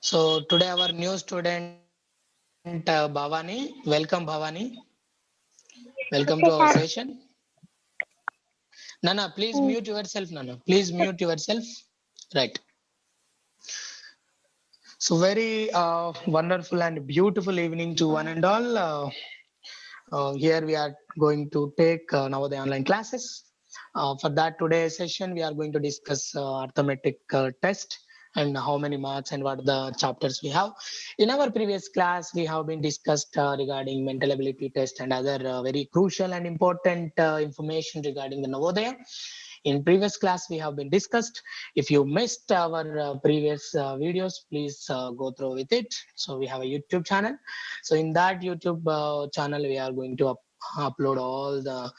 So today our new student Bhavani. Welcome Bhavani. Welcome to our session. Nana, please mute yourself. Nana, please mute yourself. Right. So very wonderful and beautiful evening to one and all. Here we are going to take Navodaya online classes. For that today's session, we are going to discuss arithmetic test and how many marks and what the chapters we have. In our previous class, we have been discussed regarding mental ability test and other very crucial and important information regarding the Navodaya. In previous class, we have been discussed. If you missed our previous videos, please go through with it. So we have a YouTube channel. So in that YouTube channel, we are going to upload all the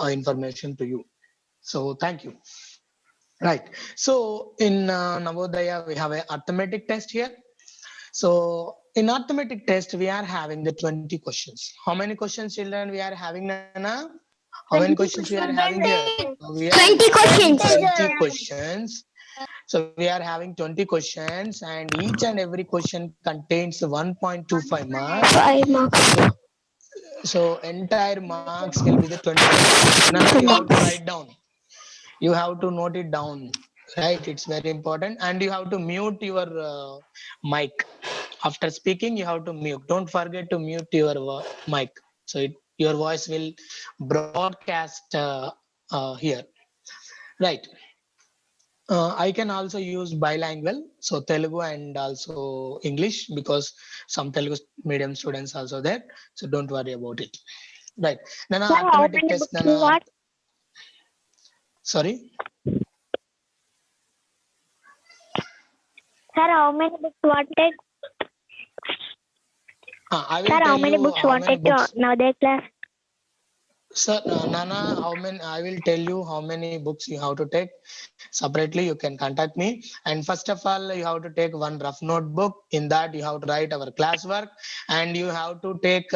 information to you. So thank you. Right. So in Navodaya, we have an arithmetic test here. So in arithmetic test, we are having the 20 questions. How many questions, children, we are having, Nana? How many questions we are having here? We are 20 questions. 20 questions. So we are having 20 questions and each and every question contains 1.25 marks. 5 marks. So entire marks will be the 20 marks. Nana, you have to write down. You have to note it down, right? It's very important. And you have to mute your mic. After speaking, you have to mute. Don't forget to mute your mic. So your voice will broadcast here, right? I can also use bilingual, so Telugu and also English, because some Telugu medium students also there. So don't worry about it. Right. Nana, Sir, how arithmetic many test. books you Nana, want? sorry. Sir, how many books wanted? I will Sir, tell how many you books how many wanted to books. Navodaya class? Sir, Nana, how many? I will tell you how many books you have to take separately. You can contact me. And first of all, you have to take one rough notebook. In that, you have to write our classwork, and you have to take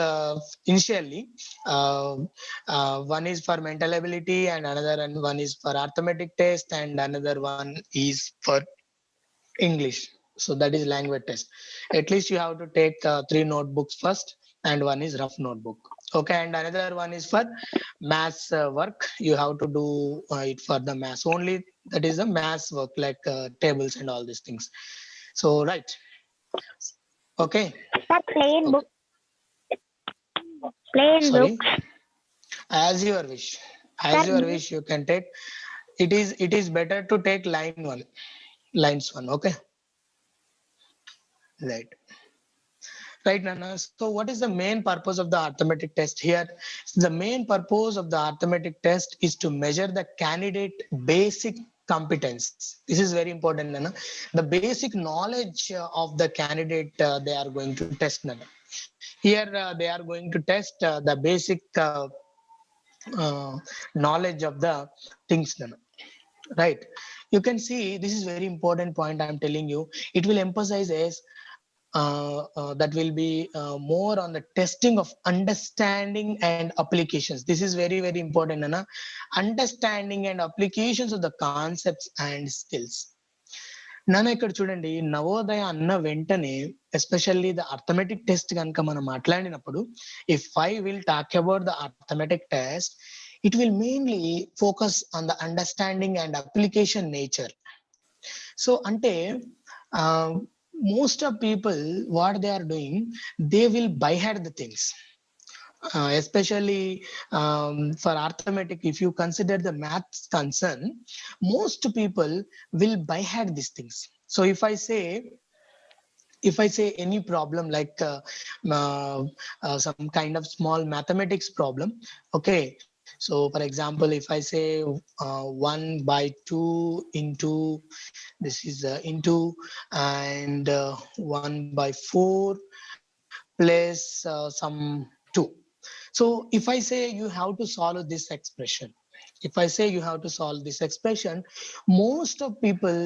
initially. One is for mental ability, and another one is for arithmetic test, and another one is for English. So that is language test. At least you have to take 3 notebooks first, and one is rough notebook. Okay, and another one is for maths work. You have to do it for the maths only. That is the maths work, like tables and all these things. So right. Okay. Sir, plain Okay. book. Plain Sorry. books. As your wish. As Sir, your wish, you can take. It is better to take lines one. Okay. Right. Right, Nana. So what is the main purpose of the arithmetic test here? The main purpose of the arithmetic test is to measure the candidate basic competence. This is very important, Nana. The basic knowledge of the candidate they are going to test, Nana. Here they are going to test the basic knowledge of the things, Nana. Right. You can see this is very important point I'm telling you. It will emphasize as that will be more on the testing of understanding and applications. This is very, very important, Nana. Understanding and applications of the concepts and skills. నాన్న ఇక్కడ చూడండి నవోదయ అన్న వెంటనే especially the arithmetic test కనుక మనం మాట్లాడినప్పుడు if I will talk about the arithmetic test it will mainly focus on the understanding and application nature. So ante most of people what they are doing, they will by head the things. Especially for arithmetic, if you consider the maths concern, most people will by head these things. So if I say any problem like some kind of small mathematics problem, okay. So for example, if I say 1 by 2 into this is into and 1 by 4 plus some 2. So if I say you have to solve this expression, If I say you have to solve this expression, most of people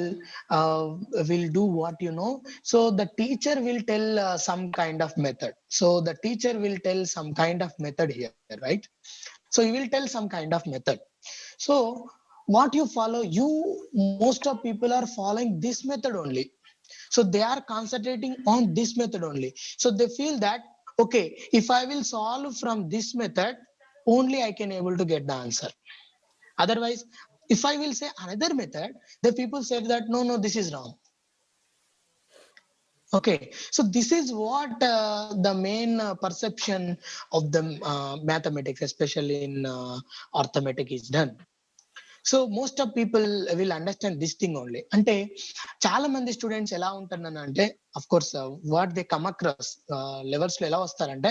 will do what you know. So the teacher will tell some kind of method. So the teacher will tell some kind of method here, right? So you will tell some kind of method. So what you follow, you most of people are following this method only. So they are concentrating on this method only. So they feel that, okay, if I will solve from this method, only I can able to get the answer. Otherwise, if I will say another method, the people say that no, this is wrong. Okay, so this is what the main perception of the mathematics, especially in arithmetic, is done. So most of people will understand this thing only. అంటే చాలా మంది students ఎలా ఉంటున్నాను అంటే, of course what they come across levels లో ఎలా వస్తారంటే,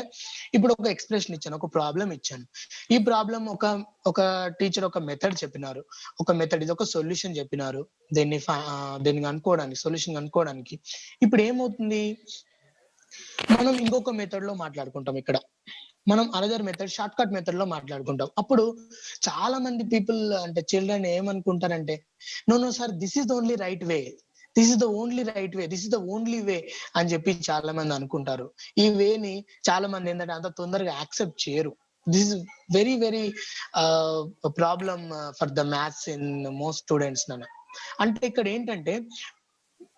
ఇప్పుడు ఒక ఎక్స్ప్రెషన్ ఇచ్చాను, ఒక ప్రాబ్లం ఇచ్చాను. ఈ ప్రాబ్లం ఒక టీచర్ ఒక మెథడ్ చెప్పినారు, ఒక మెథడ్, ఇది ఒక సొల్యూషన్ చెప్పినారు, దీన్ని అనుకోవడానికి, సొల్యూషన్ అనుకోవడానికి. ఇప్పుడు ఏమవుతుంది, మనం ఇంకొక మెథడ్ లో మాట్లాడుకుంటాం. ఇక్కడ మనం another method, short cut method లో మాట్లాడుకుంటాం. అప్పుడు చాలా మంది పీపుల్ అంటే చిల్డ్రన్ ఏమనుకుంటారంటే, no sir, this is the only right way, this is the only right way, this is the only way అని చెప్పి చాలా మంది అనుకుంటారు. ఈ వేని చాలా మంది ఏంటంటే అంత తొందరగా యాక్సెప్ట్ చేయరు. This is very very problem for the maths in most students. అంటే ఇక్కడ ఏంటంటే,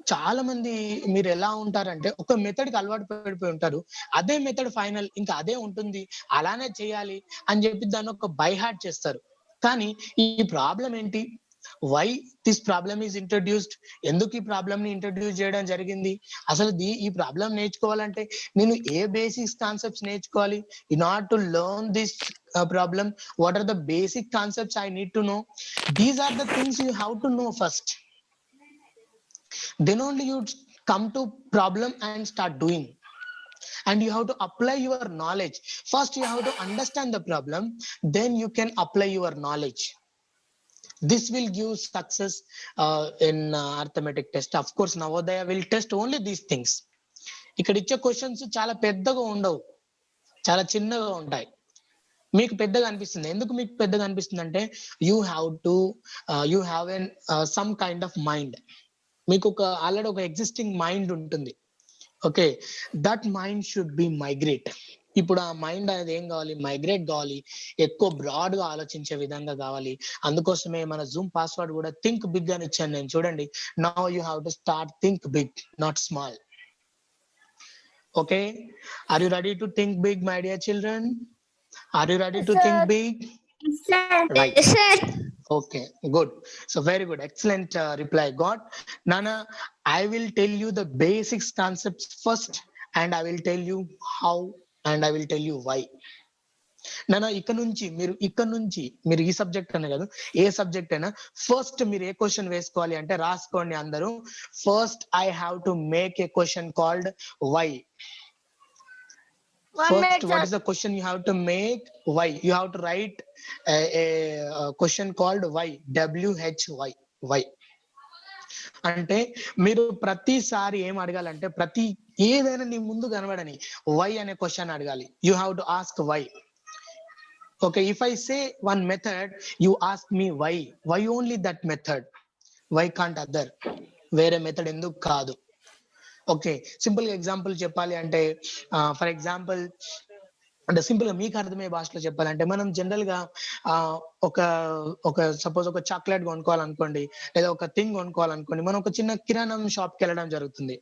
చాలా మంది మీరు ఎలా ఉంటారంటే, ఒక మెథడ్ కి అలవాటు పడిపోయి ఉంటారు. అదే మెథడ్ ఫైనల్, ఇంకా అదే ఉంటుంది, అలానే చేయాలి అని చెప్పి దాన్ని ఒక బై హార్ట్ చేస్తారు. కానీ ఈ ప్రాబ్లం ఏంటి, why this problem is introduced, ఎందుకు ఈ ప్రాబ్లమ్ ని ఇంట్రడ్యూస్ చేయడం జరిగింది, అసలు ఈ ప్రాబ్లం నేర్చుకోవాలంటే నేను ఏ బేసిక్స్ కాన్సెప్ట్స్ నేర్చుకోవాలి, in order to learn this problem, what are the basic concepts I need to know, these are the things you have to know first. Then only you come to problem and start doing, and you have to apply your knowledge. First you have to understand the problem, then you can apply your knowledge. This will give success in arithmetic test. Of course Navodaya will test only these things. ఇక్కడ ఇచ్చే questions చాలా పెద్దగా ఉండవు, చాలా చిన్నగా ఉంటాయి. మీకు పెద్దగా అనిపిస్తుంది. ఎందుకు మీకు పెద్దగా అనిపిస్తుంది అంటే, you have an some kind of mind. మీకు ఒక ఆల్రెడీ ఒక ఎగ్జిస్టింగ్ మైండ్ ఉంటుంది. Okay, that mind should be migrate. ఇప్పుడు ఆ మైండ్ అనేది ఏం కావాలి, మైగ్రేట్ కావాలి, ఎక్కువ బ్రాడ్ గా ఆలోచించే విధంగా కావాలి. అందుకోసమే మన జూమ్ పాస్వర్డ్ కూడా థింక్ బిగ్ అని ఇచ్చాను నేను. చూడండి, now you have to start think big, not small. Okay, are you ready to think big my dear children? Are you ready to think big? Right. Yes, sir. Okay, good. So very good, excellent reply got. Nana, I will tell you the basics concepts first, and I will tell you how, and I will tell you why. Nana, ఇక్కడ నుంచి మీరు ఈ subject అనే కాదు, ఏ subject అయినా first మీరు ఏ question వేసుకోవాలి అంటే, రాసుకోండి అందరూ. First I have to make a question called why. First, what is the question you have to make? Why. You have to write a question called why. WHY. Why. అంటే మీరు ప్రతిసారి ఏం అడగాలంటే, ప్రతి ఏదైనా నీ ముందు కనబడని వై అనే క్వశ్చన్ అడగాలి. You have to ask why. Okay, if I say one method, you ask me why. Why only that method, why can't other? వేరే మెథడ్ ఎందుకు కాదు? ఓకే, సింపుల్ గా ఎగ్జాంపుల్ చెప్పాలి అంటే, ఫర్ ఎగ్జాంపుల్, అంటే సింపుల్ గా మీకు అర్థమయ్యే భాషలో చెప్పాలంటే, మనం జనరల్ గా ఒక సపోజ్ ఒక చాక్లెట్ కొనుక్కోవాలనుకోండి, లేదా ఒక థింగ్ కొనుక్కోవాలనుకోండి, మనం ఒక చిన్న కిరాణం షాప్ కి వెళ్ళడం జరుగుతుంది.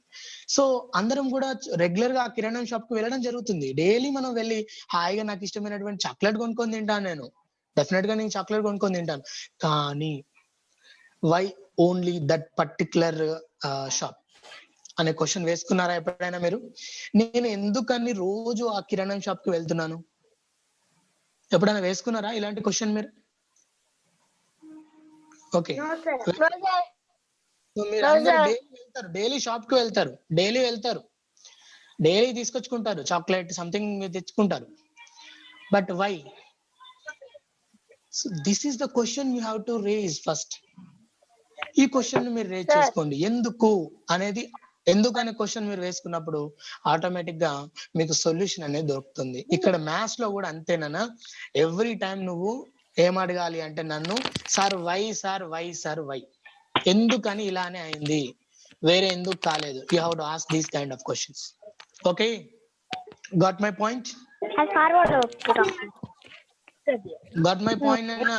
సో అందరం కూడా రెగ్యులర్ గా ఆ కిరాణం షాప్ కి వెళ్ళడం జరుగుతుంది. డైలీ మనం వెళ్ళి హాయిగా నాకు ఇష్టమైనటువంటి చాక్లెట్ కొనుక్కొని తింటాను. నేను డెఫినెట్ గా నేను చాక్లెట్ కొనుక్కొని తింటాను. కానీ why only that particular shop అనే క్వశ్చన్ వేసుకున్నారా ఎప్పుడైనా మీరు? నేను ఎందుకని రోజు ఆ కిరాణం షాప్ కి వెళ్తున్నాను, ఎప్పుడైనా వేసుకున్నారా ఇలాంటి క్వశ్చన్ మీరు? ఓకే, మీరు అందరూ డైలీ షాప్ కి వెళ్తారు, డైలీ తీసుకొచ్చుకుంటారు చాక్లెట్, సంథింగ్ తెచ్చుకుంటారు. But why? This is the question you have to raise first. ఈ క్వశ్చన్ మీరు రేజ్ చేసుకోండి. ఎందుకు అనేది, ఎందుకు అనే క్వశ్చన్ మీరు వేసుకున్నప్పుడు ఆటోమేటిక్ గా మీకు సొల్యూషన్ అనేది దొరుకుతుంది. ఇక్కడ మ్యాథ్స్ లో కూడా అంతేనా, ఎవ్రీ టైం నువ్వు ఏం అడగాలి అంటే నన్ను సార్ వై ఎందుకని ఇలానే అయింది, వేరే ఎందుకు కాలేదు. You have to ask these kind of questions. Okay, got my point? అది forward Got my point, Anna?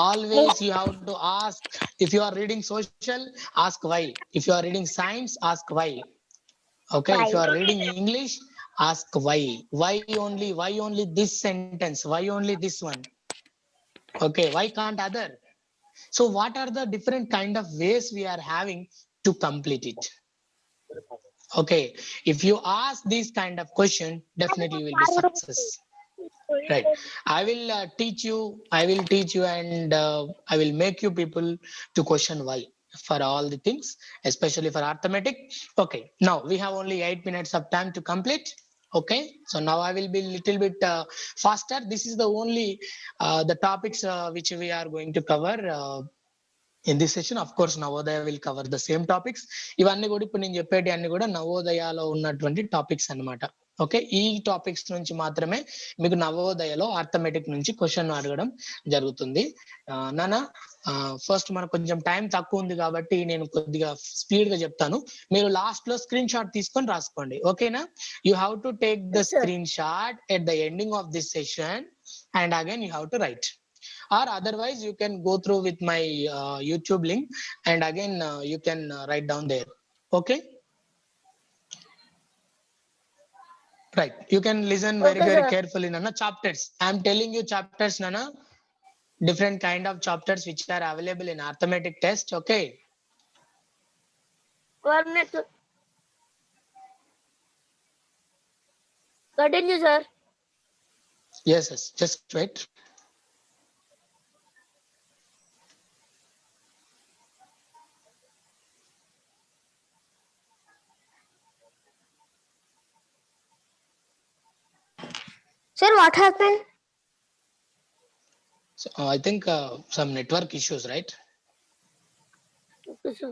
Always you have to ask. If you are reading social, ask why. If you are reading science, ask why. Okay, if you are reading English, ask why. Why only this sentence? Why only this one? Okay, why can't other? So what are the different kind of ways we are having to complete it? Okay, if you ask these kind of question, definitely you will be success. Right, I will teach you, and I will make you people to question why for all the things, especially for arithmetic. Okay, now we have only 8 minutes of time to complete. Okay, so now I will be little bit faster. This is the only the topics which we are going to cover in this session. Of course Navodaya will cover the same topics. ఇవన్నీ కూడా ఇప్పుడు నేను చెప్పేటి అన్ని కూడా నవోదయాలో ఉన్నటువంటి topics అన్నమాట. Okay, ఈ topics నుంచి మాత్రమే మీకు నవోదయలో ఆర్థమెటిక్ నుంచి క్వశ్చన్ అడగడం జరుగుతుంది. నానా ఫస్ట్ మనకు కొంచెం టైం తక్కువ ఉంది కాబట్టి నేను కొద్దిగా స్పీడ్ గా చెప్తాను, మీరు లాస్ట్ లో స్క్రీన్ షాట్ తీసుకొని రాసుకోండి. ఓకేనా? You have to take the screen shot at the ending of this session and again you have to right, or otherwise you can go through with my YouTube link and again you can write down there. Okay, right, you can listen very carefully, Nana. Chapters, I am telling you chapters, Nana, different kind of chapters which are available in arithmetic test. Okay, 1 minute. Continue, sir. yes, just wait. Sir, what happened? So, I think some network issues, right? Okay, sir.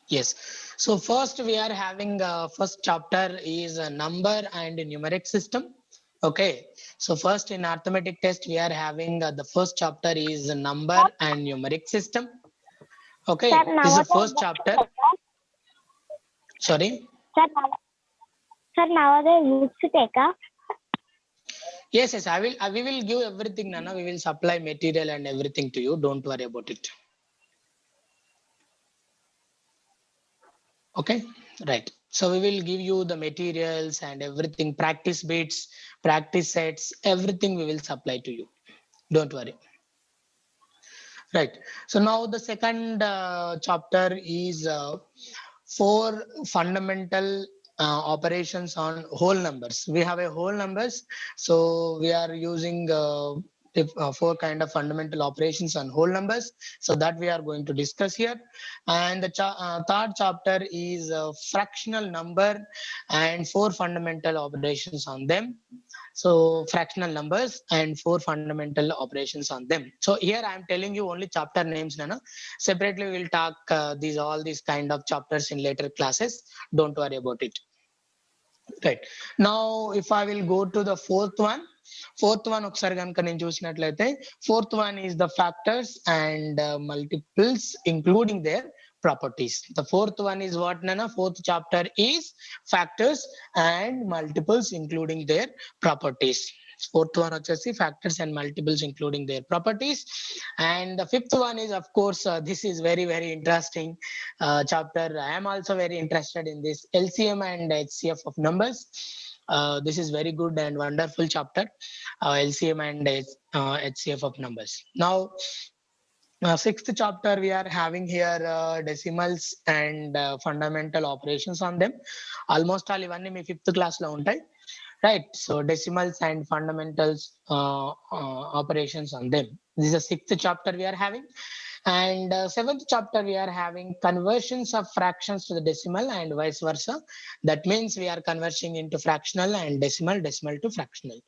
Yes, so first we are having first chapter is a number and numeric system. Okay, so first in arithmetic test we are having the first chapter is number and numeric system. Okay, Sir, this is the Navodaya first chapter. Sorry, sir, Navodaya books take up. yes, we will give everything, Nana. We will supply material and everything to you, don't worry about it. Okay, right, so we will give you the materials and everything, practice bits, practice sets, everything we will supply to you, don't worry. Right, so now the second chapter is 4 fundamental operations on whole numbers. We have a whole numbers, so we are using 4 kind of fundamental operations on whole numbers, so that we are going to discuss here. And the third chapter is fractional number and 4 fundamental operations on them. So fractional numbers and 4 fundamental operations on them. So here I am telling you only chapter names, Nana. Separately we will talk all these kind of chapters in later classes, don't worry about it. Right, now if I will go to the fourth one ఒకసారి కనుక నేను చూసినట్లయితే fourth one is the factors and multiples including their properties. The fourth one is what, Nana? Fourth chapter is factors and multiples including their properties. Fourth one వచ్చేసి factors and multiples including their properties. And the fifth one is, of course, this is very interesting chapter. I am also very interested in this, LCM and HCF of numbers. This is very good and wonderful chapter, LCM and HCF of numbers. Now sixth chapter we are having here decimals and fundamental operations on them. Almost all ఇవన్నీ మీ 5th class లో ఉంటాయి. Right, so decimals and fundamentals operations on them. This is the 6th chapter we are having. And 7th chapter we are having conversions of fractions to the decimal and vice versa. That means we are converting into fractional and decimal to fractional.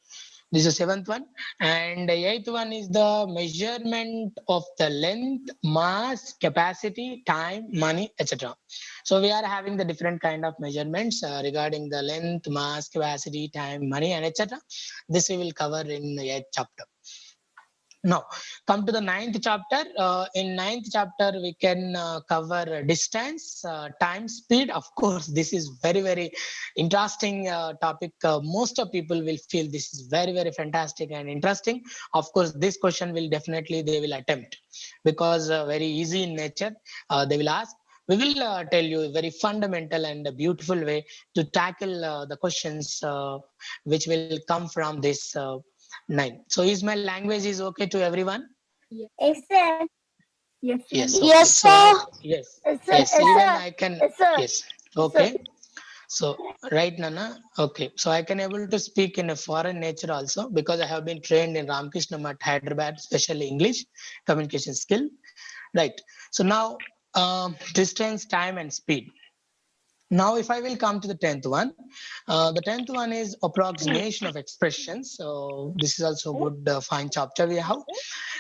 This is seventh one. And the eighth one is the measurement of the length, mass, capacity, time, money, etc. So we are having the different kind of measurements regarding the length, mass, capacity, time, money, and etc. This we will cover in the eighth chapter. Now, come to the ninth chapter. In ninth chapter, we can cover distance, time, speed. Of course, this is very interesting topic. Most of people will feel this is very fantastic and interesting. Of course, this question will definitely they will attempt because very easy in nature. They will ask. We will tell you a very fundamental and a beautiful way to tackle the questions which will come from this 9. So is my language is okay to everyone? Yes, sir. Yes. Okay. Yes, So sir. yes. Yes, sir. Yes. Even I can. Yes, sir. Yes. Okay. So right, Nana. Okay. So I can able to speak in a foreign nature also because I have been trained in Ramakrishna Math, Hyderabad, especially English communication skill. Right. So now distance, time, and speed. Now, if I will come to the 10th one, the 10th one is approximation of expressions. So this is also a good fine chapter we have.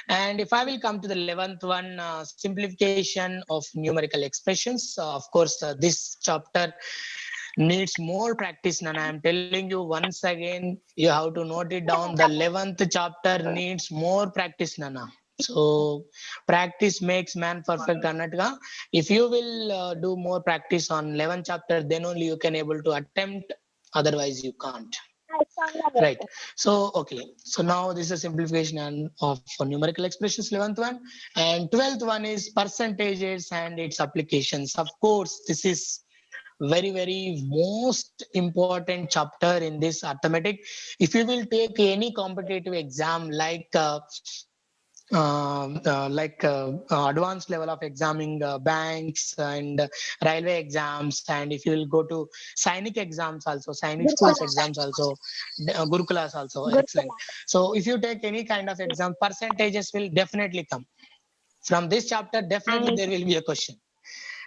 And if I will come to the 11th one, simplification of numerical expressions. Of course, this chapter needs more practice, and I am telling you once again, you have to note it down. The 11th chapter needs more practice, Nana. So practice makes man perfect annatuga. If you will do more practice on 11th chapter, then only you can able to attempt, otherwise you can't. Right. So okay. So now this is a simplification of numerical expressions, 11th one. And 12th one is percentages and its applications. Of course, this is very most important chapter in this arithmetic. If you will take any competitive exam advanced level of examining banks and railway exams, and if you will go to Sainik exams also, Sainik schools exams also, Gurukulas also, excellent. So if you take any kind of exam, percentages will definitely come. From this chapter, definitely there will be a question.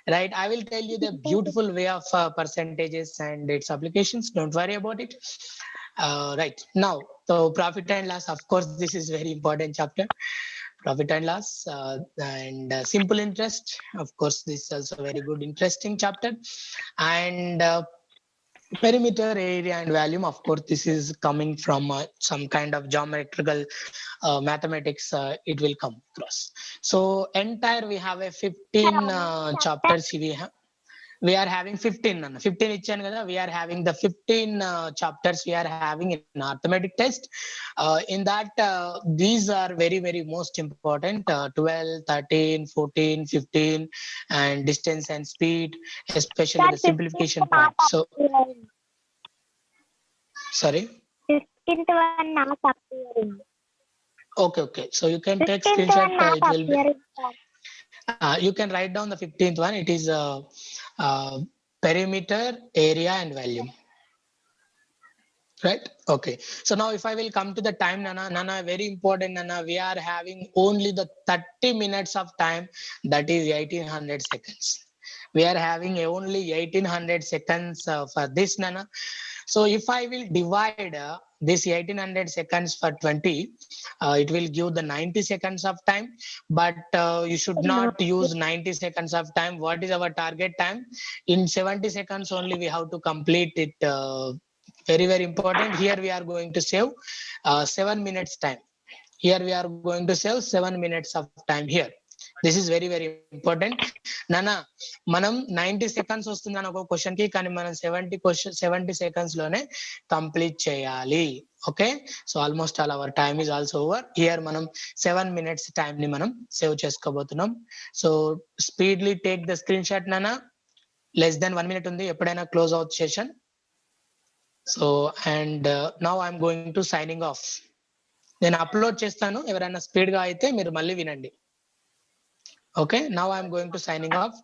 Right, I will tell you the beautiful way of percentages and its applications. Don't worry about it. Right now, so profit and loss, of course, this is very important chapter. Profit and loss and simple interest, of course, this is also very good interesting chapter. And perimeter, area, and volume, of course, this is coming from some kind of geometrical mathematics. It will come across. So entire we have a 15 chapters we are having 15 Nana. 15 ఇచ్చాను కదా, we are having the 15 chapters we are having in arithmetic test. In that these are very most important, 12, 13, 14, 15, and distance and speed, especially the simplification part. So sorry, 15th one not appearing. okay, so you can take screenshot. It will be you can write down the 15th one. It is perimeter, area, and volume. Right. Okay. So now if I will come to the time, Nana, very important, Nana, we are having only the 30 minutes of time, that is 1800 seconds. We are having only 1800 seconds for this, Nana. So if I will divide this 1800 seconds for 20, it will give the 90 seconds of time. But you should not use 90 seconds of time. What is our target time? In 70 seconds only we have to complete it. Very important. Here we are going to save 7 minutes time. Here we are going to save 7 minutes of time here. This is very important. Nana, మనం 90 seconds వస్తుందని ఒక question కి, కానీ మనం 70 seconds లోనే complete చేయాలి. Okay, so almost all our time is also over. Here మనం 7 minutes time ని మనం సేవ్ చేసుకోబోతున్నాం. So speedily take the screen shot నానా. లెస్ దెన్ 1 minute ఉంది, ఎప్పుడైనా close out session. So and now I'm going to signing off. నేను upload చేస్తాను, ఎవరైనా స్పీడ్ గా అయితే మీరు మళ్ళీ వినండి. Okay, now I'm going to signing off.